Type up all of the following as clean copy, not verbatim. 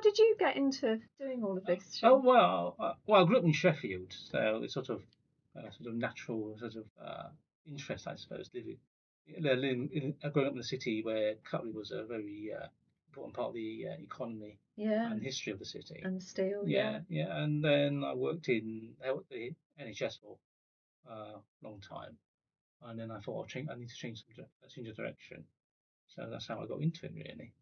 how did you get into doing all of this? Shing? Oh well, I grew up in Sheffield, so it's sort of natural interest, I suppose. Growing up in a city where cutlery was a very important part of the economy Yeah, and history of the city. and steel. Yeah, yeah, and then I worked the NHS for a long time, and then I thought I need to change the direction. So that's how I got into it, really.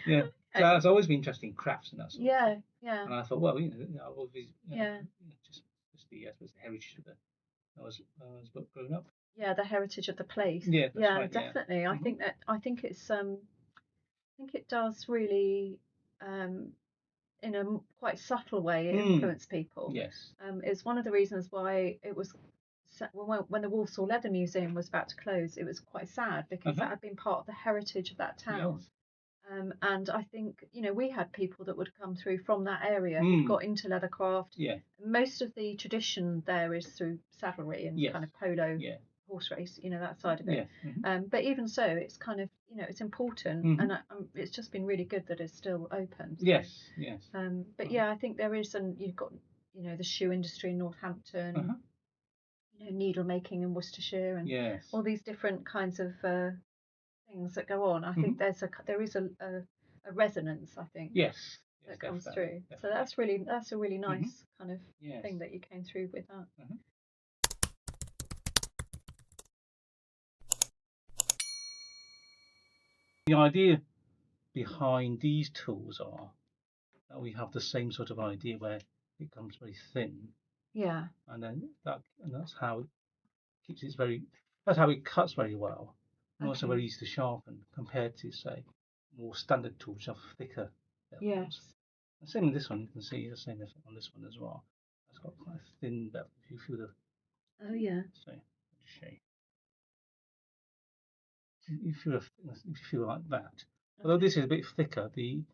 Yeah, so Okay. I've always been interested in crafts and that sort of Yeah, thing. yeah, And I thought, well, I've always, yeah, just the, I suppose, the heritage of the I was growing up. yeah. The heritage of the place. Yeah, that's Yeah, right. Yeah. definitely. Hmm. I think it does really in a quite subtle way Mm. influence people. Yes. It's one of the reasons why it was when the Walsall Leather Museum was about to close, it was quite sad because Uh-huh. that had been part of the heritage of that town. Yes. And I think, we had people that would come through from that area who'd Mm. got into leathercraft. Yeah. Most of the tradition there is through saddlery and Yes. kind of polo, Yeah. horse race, that side of it. Yeah. Hmm. But even so, it's kind of, it's important, Hmm. and it's just been really good that it's still open. So, Yes. Yes. but yeah, I think there is, and you've got, the shoe industry in Northampton, Uh-huh. needle making in Worcestershire, and Yes. all these different kinds of things that go on. I Hmm. think there is a resonance, I think, Yes. Yes. that comes Definitely. through. So that's a really Hmm. nice kind of Yes. thing that you came through with that. Uh-huh. The idea behind these tools are that we have the same sort of idea where it comes very thin, Yeah. and that's how it keeps it very. That's how it cuts very well, and also Okay. very easy to sharpen compared to, say, more standard tools which have thicker Yes. bevels. The same with this one. You can see the same effect on this one as well. It's got quite a thin bevel. If you feel the Oh yeah. so shape, you feel if you feel like that. Although Okay. this is a bit thicker, the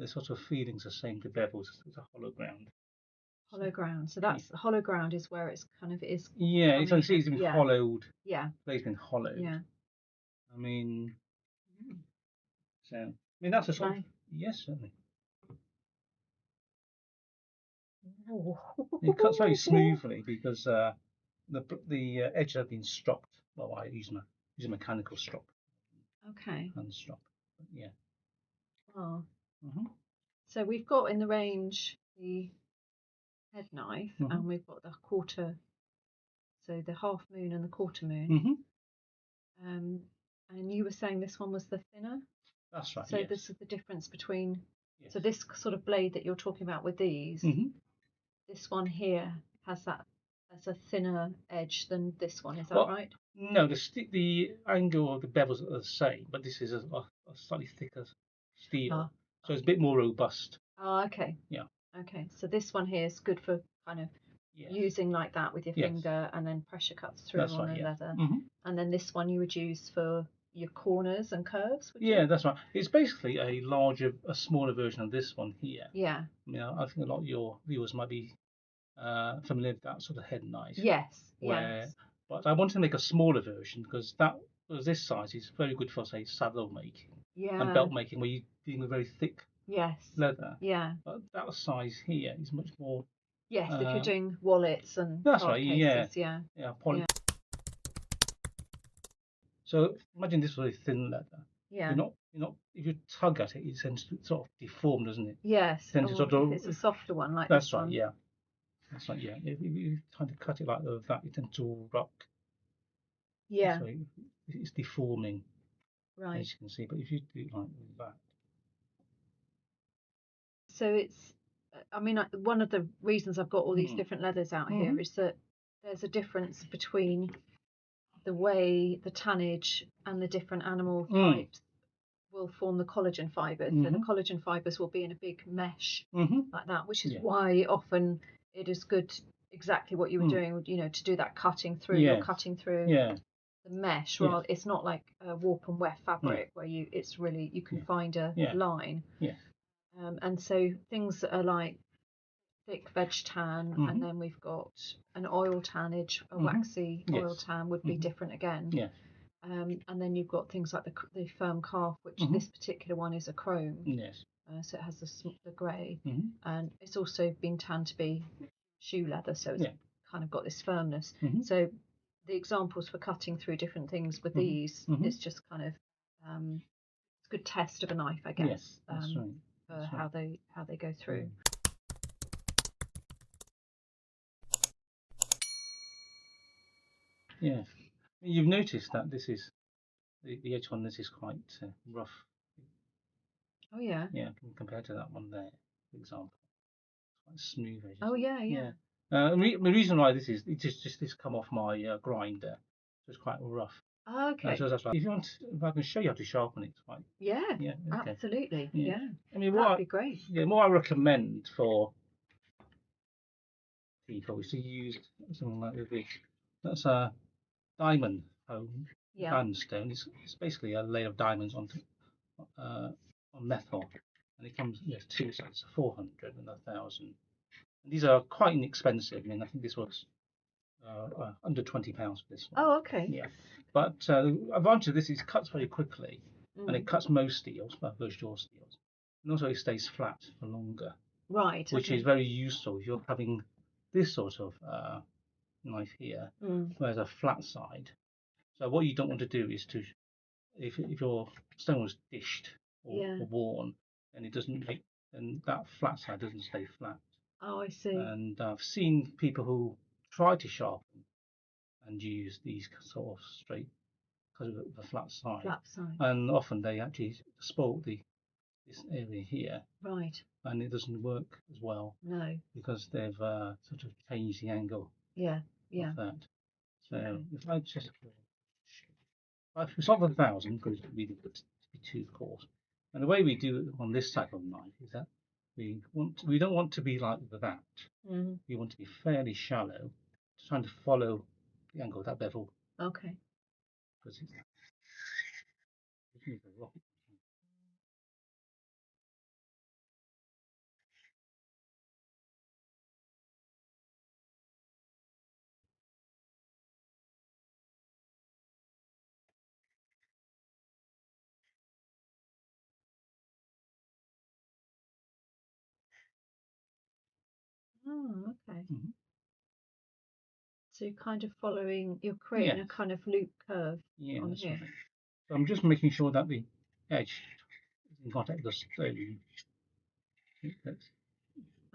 sort of feeling's the same. The bevels, it's a hollow ground. So, Hollow ground. So yeah. that's hollow ground is where it's kind of is Yeah, it's coming. it's been Yeah. hollowed. Yeah. Blade's been hollowed. Yeah. I mean, so that's a sort of Right. yes, certainly. Oh. It cuts very smoothly because the edges have been stropped. Well, I use a mechanical strop, Okay. hand strop. But yeah. Oh. Hmm. So we've got in the range the head knife, Hmm. and we've got the quarter, so the half moon and the quarter moon. Hmm. And you were saying this one was the thinner. That's right. So Yes. this is the difference between. Yes. So this sort of blade that you're talking about with these, Hmm. this one here has a thinner edge than this one. Is that Well, right? no, the angle of the bevels are the same, but this is a slightly thicker steel, Ah. so it's a bit more robust. Oh, okay. Yeah. Okay. So this one here is good for kind of Yes. using like that with your Yes. finger, and then pressure cuts through That's on right. the Yeah. leather. Hmm. And then this one you would use for your corners and curves, would Yeah, you? that's right. It's basically a smaller version of this one here. Yeah. I mean, I think a lot of your viewers might be familiar with that sort of head knife. Yes. Where, Yes. but I wanted to make a smaller version because this size is very good for, say, saddle making and Yeah. belt making, where you're dealing with very thick Yes. leather. Yeah. But that size here is much more. Yes, if you're doing wallets and That's card right. Yeah. cases, yeah. Yeah. Yeah. So imagine this very thin leather. Yeah. You're not. If you tug at it, it tends to sort of deform, doesn't it? Yes. Tends to Or sort of. if it's a softer one like That's this right. one. Yeah. That's right. Yeah. If you kind of cut it like that, it tends to rock. Yeah. So it's deforming, Right. as you can see. But if you do it like that. So it's, I mean, one of the reasons I've got all these different leathers out here is that there's a difference between the way the tannage and the different animal types will form the collagen fibers. So the collagen fibers will be in a big mesh like that, which is why often it is good, exactly what you were doing, to do that cutting through. You're cutting through the mesh. Well, it's not like a warp and weft fabric where you can find a line. And so things that are like thick veg tan, and then we've got an oil tannage, a waxy oil tan would be different again. And then you've got things like the firm calf, which this particular one is a chrome. Yes. So it has the grey, Mm-hmm. and it's also been tanned to be shoe leather, so it's kind of got this firmness. Mm-hmm. So the examples for cutting through different things with these is just kind of it's a good test of a knife, I guess. Yes, that's right. For how they go through. Yeah, you've noticed that this is the edge on this is quite rough. Oh yeah. Yeah, compared to that one there, for example, quite smooth edges. Oh yeah, yeah. The reason why this is it's just this come off my grinder, so it's quite rough. Okay. So that's right. If I can show you how to sharpen it, right? Yeah. Yeah. Okay. Absolutely. Yeah. I mean, that'd be great. Yeah, what I recommend for people is to use something like this. That's a diamond hone. Yeah. Diamond stone. It's basically a layer of diamonds on metal, and it comes two sides, 400 and 1,000. And these are quite inexpensive. I mean, I think this was under £20 for this one. Oh, okay. Yeah, but the advantage of this is it cuts very quickly, and it cuts most steels, most jaw steels, and also it stays flat for longer. Right. Which is very useful if you're having this sort of knife here, where there's a flat side. So what you don't want to do is to, if your stone was dished or worn, and it doesn't make, and that flat side doesn't stay flat. Oh, I see. And I've seen people who try to sharpen and use these sort of straight because of the flat side. Flat side. And often they actually spoil this area here. Right. And it doesn't work as well. No. Because they've sort of changed the angle. Yeah. Of that. So if I just it's not 1,000 because it really would be too coarse. And the way we do it on this type of knife is that we don't want to be like that. We want to be fairly shallow, trying to follow the angle of that bevel. Okay. Because it's a rocket. Oh, okay. So you're kind of you're creating a kind of loop curve on here. Right. So I'm just making sure that the edge is in contact with the stone.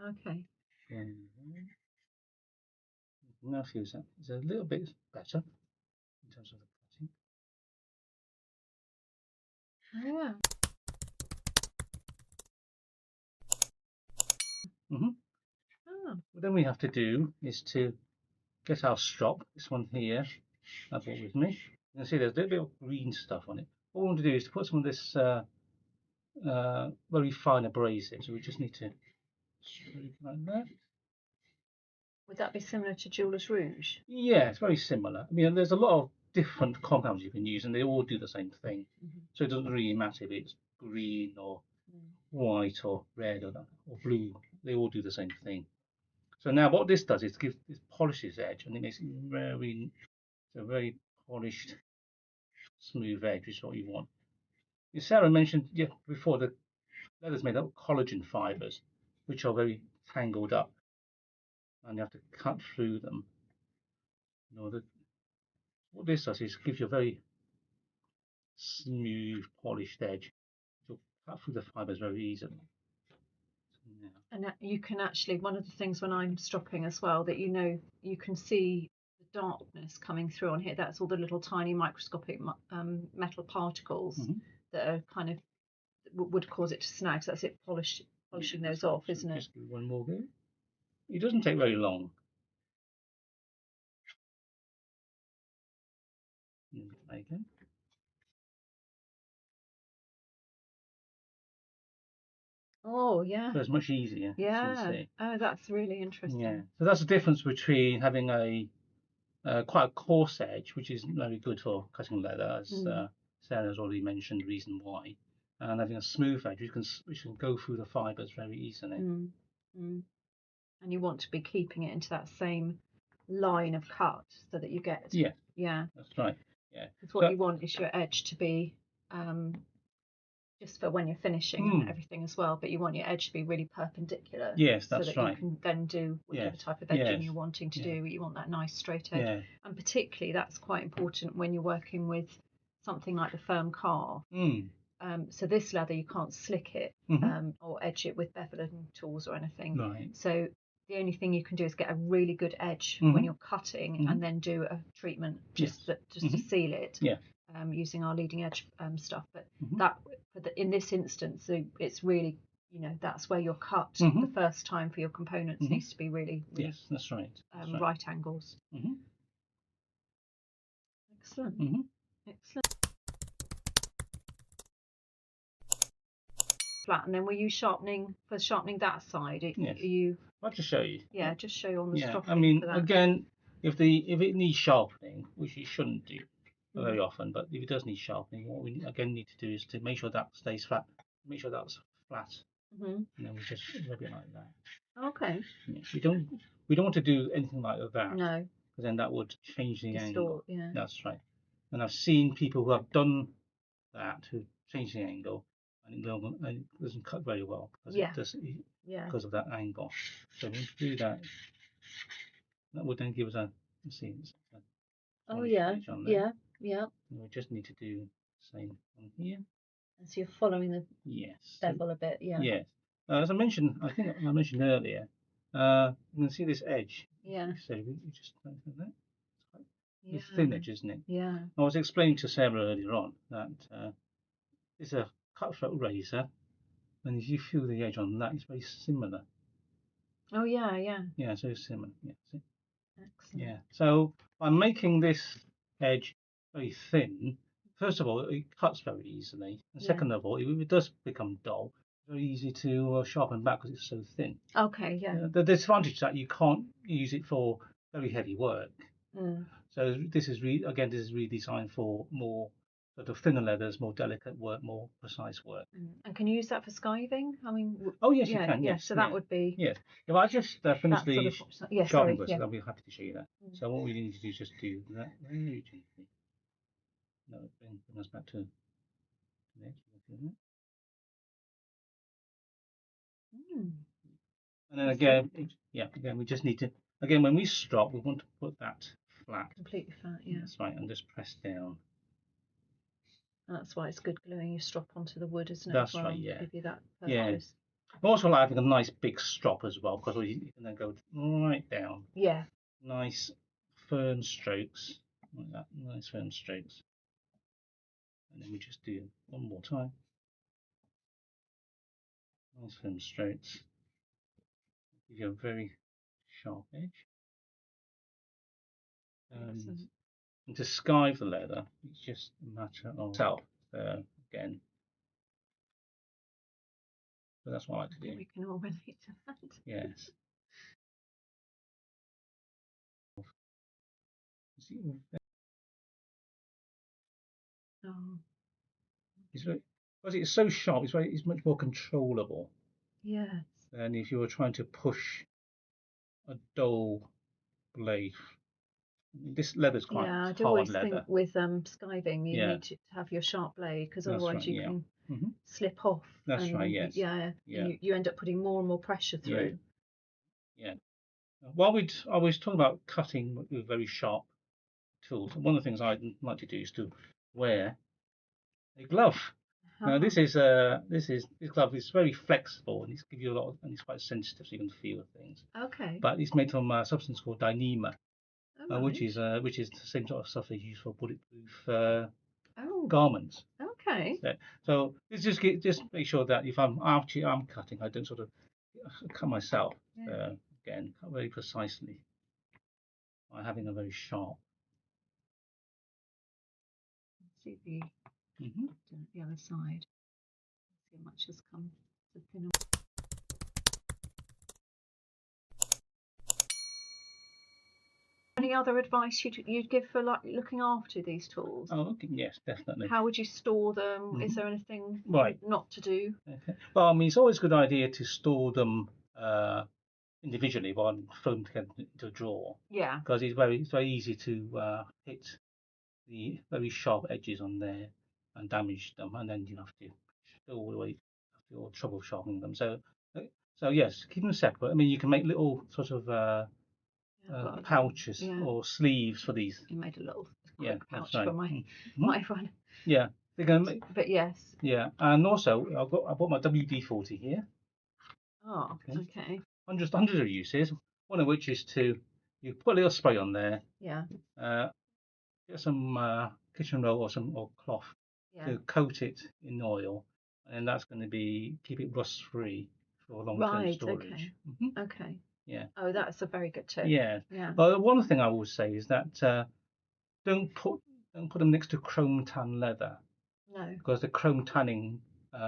Okay. Now feels that it's a little bit better in terms of the cutting. Oh yeah. What then we have to do is to get our strop, this one here, I brought with me. You can see there's a little bit of green stuff on it. What we want to do is to put some of this very fine abrasive, so we just need to like that. Would that be similar to Jeweler's Rouge? Yeah, it's very similar. I mean, there's a lot of different compounds you can use, and they all do the same thing. So it doesn't really matter if it's green or white or red or blue. They all do the same thing. So now what this does is it polishes the edge, and it makes it very polished, smooth edge, which is what you want. Sarah mentioned before that leather's made up of collagen fibers, which are very tangled up, and you have to cut through them. What this does is gives you a very smooth, polished edge. You'll cut through the fibers very easily. And you can actually, one of the things when I'm stropping as well, that you can see the darkness coming through on here. That's all the little tiny microscopic metal particles that are kind of would cause it to snag. So that's it polishing those off, isn't it? Just do one more go. It doesn't take very long. Try again. Oh yeah. So it's much easier. Yeah. Oh, that's really interesting. Yeah. So that's the difference between having a quite a coarse edge, which is very good for cutting leather, as Sarah's already mentioned the reason why, and having a smooth edge, which can go through the fibres very easily. And you want to be keeping it into that same line of cut so that you get. Yeah. That's right. Yeah. Because what you want is your edge to be just for when you're finishing and everything as well, but you want your edge to be really perpendicular. Yes, so that's that right. you can then do whatever type of edging you're wanting to do. You want that nice straight edge. And particularly that's quite important when you're working with something like the firm calf. So this leather, you can't slick it or edge it with beveling tools or anything. Right. So the only thing you can do is get a really good edge when you're cutting and then do a treatment just to seal it. Using our leading edge stuff, but in this instance, it's really, that's where your cut the first time for your components needs to be really yes, that's right. Right angles. Excellent. Excellent. Flat, and then were you sharpening that side? Yes. Are you? I'll just show you. Yeah, just show you on the stropping. I mean, for that. again, if it needs sharpening, which it shouldn't do very often, but if it does need sharpening, what we again need to do is to make sure that stays flat, make sure that's flat, and then we just rub it like that. Okay. Yeah. We don't want to do anything like that. No. Because then that would change the angle. Yeah. That's right. And I've seen people who have done that, who change the angle, and it doesn't cut very well because of that angle. So when we do that, that would then give us a edge on there. Yeah. And we just need to do the same on here. And so you're following the bevel a bit, Yes. As I mentioned, I think I mentioned earlier, you can see this edge. Yeah. So we just like that. Yeah. It's thin edge, isn't it? Yeah. I was explaining to Sarah earlier on that it's a cutthroat razor, and as you feel the edge on that, it's very similar. Oh yeah, yeah. Yeah, so similar. Yeah. See? Excellent. Yeah. So I'm making this edge very thin. First of all, it cuts very easily, and second of all, if it does become dull, it's very easy to sharpen back because it's so thin. Okay. Yeah. The disadvantage is that you can't use it for very heavy work. So this is really designed for more sort of thinner leathers, more delicate work, more precise work. And can you use that for skiving? I mean, oh yes, you can. Yes, so that would be. Yes. If I just finish the sharpening process, yeah. I'll be happy to show you that. So what we need to do is just do that very gently. That would bring us back to the edge. And then again, we just need to, when we strop, we want to put that flat. Completely flat, yeah. That's right, and just press down. And that's why it's good gluing your strop onto the wood, isn't it? That's right, yeah. Give you that purpose. Yeah. I also like having a nice big strop as well, because you can then go right down. Yeah. Nice firm strokes, like that. Nice firm strokes. And then we just do one more time. Nice firm strokes. Give you a very sharp edge. And to skive the leather, it's just a matter of self. Again. So that's what I like to do. We can all relate to that. Yes. Oh. It's so sharp. It's much more controllable. Yes. Than if you were trying to push a dull blade. This leather's quite hard leather. I do always think with skiving, you need to have your sharp blade, because otherwise you can slip off. That's right. Yes. You end up putting more and more pressure through. Yeah. I was talking about cutting with very sharp tools, one of the things I'd like to do is to wear a glove. Now this glove is very flexible, and it's give you a lot, and it's quite sensitive, so you can feel things. Okay. But it's made from a substance called Dyneema, which is the same sort of stuff they use for bulletproof garments. Okay. So just make sure that if I'm cutting, I don't sort of cut myself. Again, cut very precisely by having a very sharp. See the other side. See how much has come to thin. Any other advice you'd give for looking after these tools? Oh, okay. Yes, definitely. How would you store them? Is there anything not to do? Okay. Well, I mean, it's always a good idea to store them individually rather than throw them together into a drawer. Yeah. Because it's very easy to hit the very sharp edges on there and damage them, and then you have to all the way have your trouble sharpening them. So yes, keep them separate. I mean, you can make little sort of Yeah, I've got pouches yeah. or sleeves for these. You made a little Yeah, quick that's pouch right. for my Mm-hmm. my one. Yeah, they're going to make. But yes. Yeah, and also I bought my WD-40 here. Oh, Okay, okay. hundreds of uses. One of which is to you put a little spray on there. Yeah. Uh, get some kitchen roll or cloth Yeah. to coat it in oil, and that's going to be keep it rust free for long-term Right. storage. Okay. Okay. Yeah. Oh, that's a very good tip. Yeah. Yeah. But one thing I would say is that don't put don't put them next to chrome tan leather, No. because the chrome tanning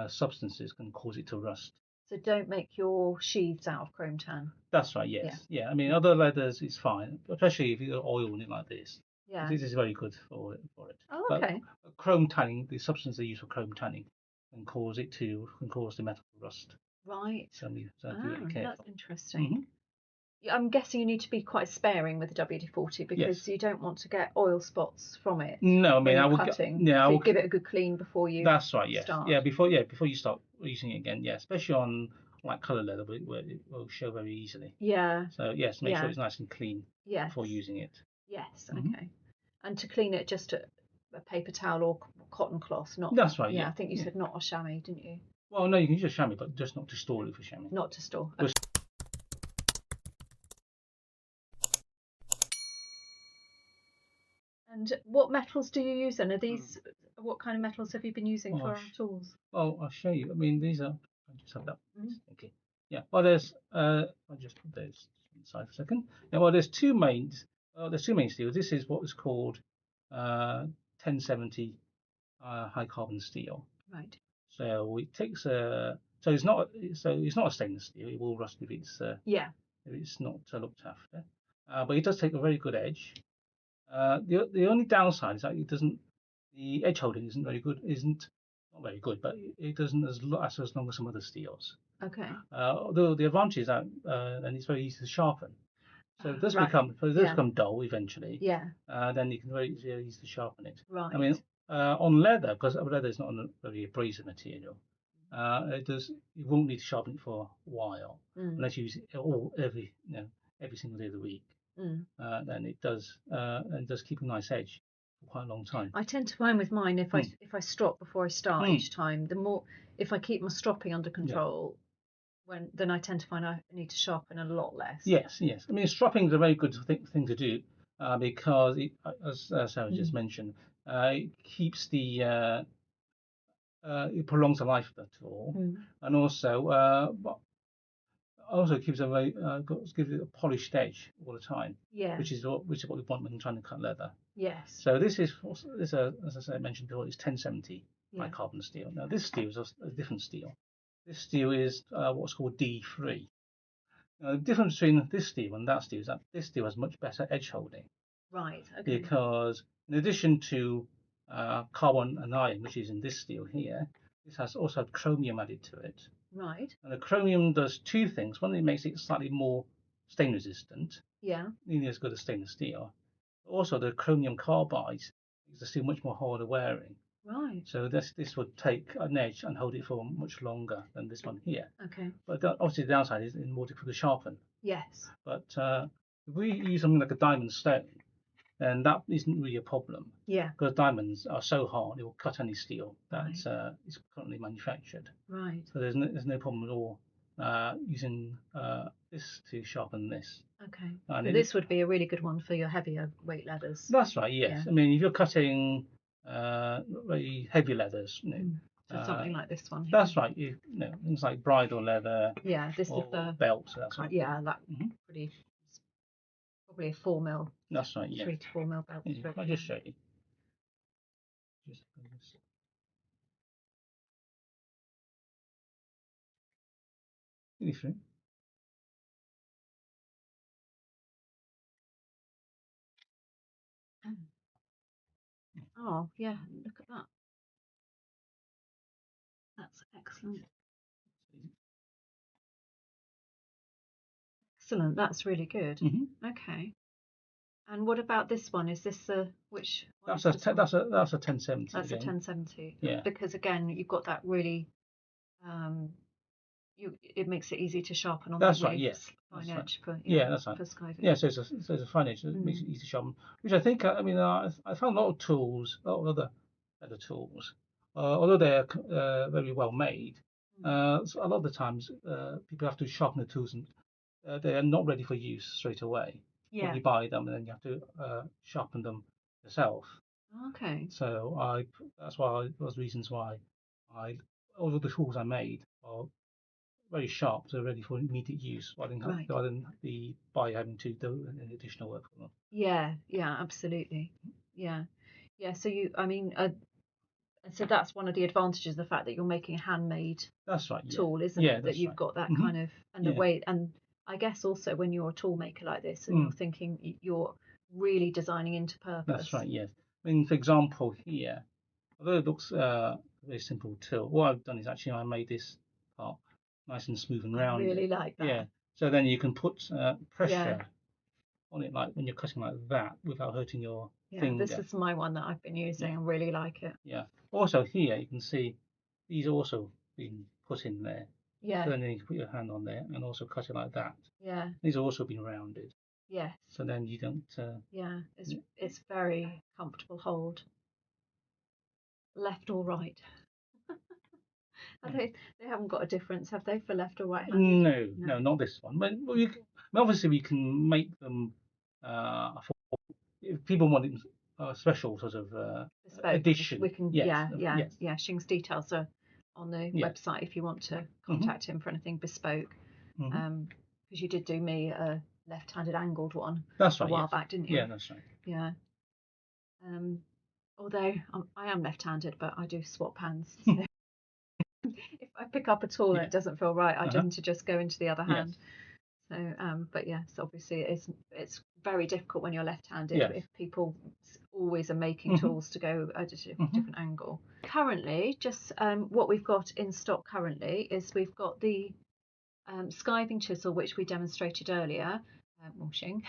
substances can cause it to rust. So don't make your sheaths out of chrome tan. That's right. Yeah. Yes. Yeah. I mean, Yeah. other leathers is fine, especially if you oil it like this. Yeah. This is very good for it. Oh, But okay. chrome tanning, the substance they use for chrome tanning, can cause the metal to rust. Right. So you have to be Ah, very that's careful. interesting. Yeah, I'm guessing you need to be quite sparing with the WD-40 because Yes. you don't want to get oil spots from it No, I when mean I you're would. cutting. Yeah, I So you would. give it a good clean before you That's right. Yes. start. Before you start using it again. Yeah, especially on like color leather, where it will show very easily. Yeah. So yes, make sure Yeah. it's nice and clean Yes. before using it. Yes. Hmm. Okay. And to clean it, just a paper towel or cotton cloth, not. That's right. Yeah, Yeah. I think you Yeah. said not a chamois, didn't you? Well, no, you can use a chamois, but just not to store it for chamois. Not to store. Because And what metals do you use then? Are these what kind of metals have you been using for tools? Well, I'll show you. I mean, these are. I just have that. Mm. Okay. Yeah. Well, there's. I'll just put those aside for a second. Yeah. Well, there's two main. There's two main steels. This is what is called 1070 high carbon steel. Right. So it takes a. So it's not a stainless steel. It will rust Yeah. if it's not looked after. But it does take a very good edge. The only downside is that it doesn't. The edge holding isn't very good. Isn't not very good, but it doesn't last as long as some other steels. Okay. Although the advantage is that then it's very easy to sharpen. So if it does Right. become dull eventually, Yeah. then you can very easily to sharpen it. Right. I mean, on leather, because leather is not a very abrasive material, you won't need to sharpen it for a while unless you use it every single day of the week. Then it does keep a nice edge for quite a long time. I tend to find with mine if I strop before I start each time, the more if I keep my stropping under control, then I tend to find I need to sharpen a lot less. Yes. I mean, stropping is a very good thing to do because as Sarah just mentioned, it keeps it prolongs the life of the tool, and also gives gives it a polished edge all the time. Yeah. Which is what we want when trying to cut leather. Yes. So this as I said, mentioned before, is 1070 high carbon steel. Now this steel is a different steel. This steel is what's called D3. Now, the difference between this steel and that steel is that this steel has much better edge holding. Right. Okay. Because in addition to carbon and iron, which is in this steel here, this has also chromium added to it. Right. And the chromium does two things. One, it makes it slightly more stain resistant. Yeah. Nearly as good as stainless steel. Also, the chromium carbide makes the steel much more harder wearing. Right. So this would take an edge and hold it for much longer than this one here. Okay. But obviously the downside is it's more difficult to sharpen. Yes. But if we use something like a diamond stone, then that isn't really a problem. Yeah. Because diamonds are so hard, it will cut any steel that is currently manufactured. Right. So there's no problem at all using this to sharpen this. Okay. And So this would be a really good one for your heavier weight leathers. That's right. Yes. Yeah. I mean, if you're cutting very heavy leathers, so something like this one. Here. That's right. Things like bridle leather. Yeah, this is the belt. That's right. Yeah, that pretty. Probably a 4 mil. That's right. Yeah. 3 to 4 mil belt. Yeah, I'll just show you. Different. Oh yeah, look at that. That's excellent. Excellent. That's really good. Okay. And what about this one? Is this which one That's is a this one? that's a 1070 That's a again. 1070. Yeah. Because again, you've got that really it makes it easy to sharpen on That's that right. really Yes. fine That's right. edge for Yeah, that's right. for skiving. Yeah, so it's a fine edge. It makes it easy to sharpen. Which I think, I mean, I found a lot of tools, a lot of other tools, although they're very well made. So a lot of the times, people have to sharpen the tools, and they are not ready for use straight away. When Yeah. you buy them, and then you have to sharpen them yourself. Okay. So that's why those reasons why all of the tools I made are very sharp, so ready for immediate use, rather than the buyer having to do an additional work for them. Yeah, absolutely. Yeah. So so that's one of the advantages, the fact that you're making a handmade That's right. Yeah. tool, isn't Yeah, it? That that's you've right. got that Hmm. kind of, and the Yeah. way, and I guess also when you're a tool maker like this and you're thinking you're really designing into purpose. That's right. Yes. I mean, for example, here, although it looks a very simple tool, what I've done is actually I made this part nice and smooth and I rounded. really like that. Yeah. So then you can put pressure on it, like when you're cutting like that, without hurting your finger. This is my one that I've been using. Yeah. I really like it. Yeah. Also here you can see these are also being put in there. Yeah. So then you can put your hand on there and also cut it like that. Yeah. These have also been rounded. Yes. So then you don't. Yeah. It's very comfortable hold. Left or right? They haven't got a difference, have they, for left or right handed? No, not this one. But obviously we can make them if people want a special sort of Bespoke. edition. We can. Yes, Yeah. Shing's details are on the website if you want to contact him for anything bespoke. Because you did do me a left-handed angled one. That's right. A while back, didn't you? Yeah, that's right. Yeah. Although I am left-handed, but I do swap hands. So if I pick up a tool and it doesn't feel right, I tend to just go into the other hand. So, but yes, obviously it's very difficult when you're left-handed if people always are making tools to go at a different angle. Currently, just what we've got in stock currently is we've got the skiving chisel, which we demonstrated earlier, washing.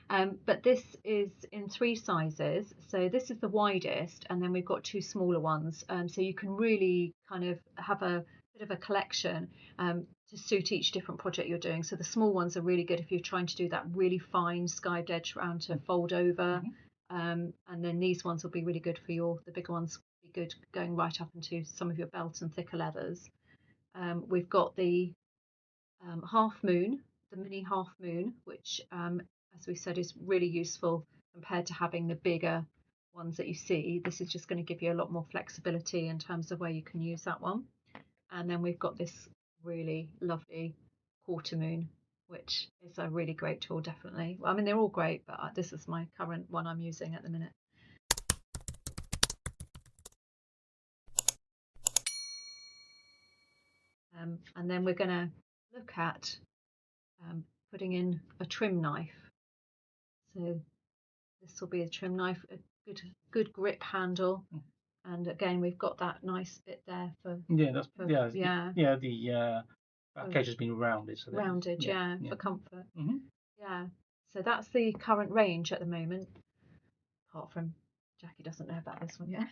But this is in 3 sizes. So this is the widest, and then we've got 2 smaller ones. So you can really kind of have a bit of a collection to suit each different project you're doing. So the small ones are really good if you're trying to do that really fine skived edge round to fold over. And then these ones will be really good for the bigger ones will be good going right up into some of your belt and thicker leathers. We've got the half moon, the mini half moon, which, as we said, is really useful compared to having the bigger ones that you see. This is just going to give you a lot more flexibility in terms of where you can use that one. And then we've got this really lovely quarter moon, which is a really great tool, definitely. Well, I mean, they're all great, but this is my current one I'm using at the minute. And then we're going to look at putting in a trim knife. So this will be a trim knife, a good grip handle, and again we've got that nice bit there for the back edge has been rounded, so rounded, for comfort. Yeah, so that's the current range at the moment. Apart from Jackie doesn't know about this one yet.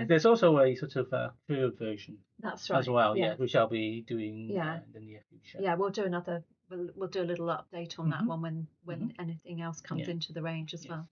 There's also a sort of curved version. That's right. As well, which I'll be doing in the near future. Yeah, we'll do a little update on that one when anything else comes into the range as well.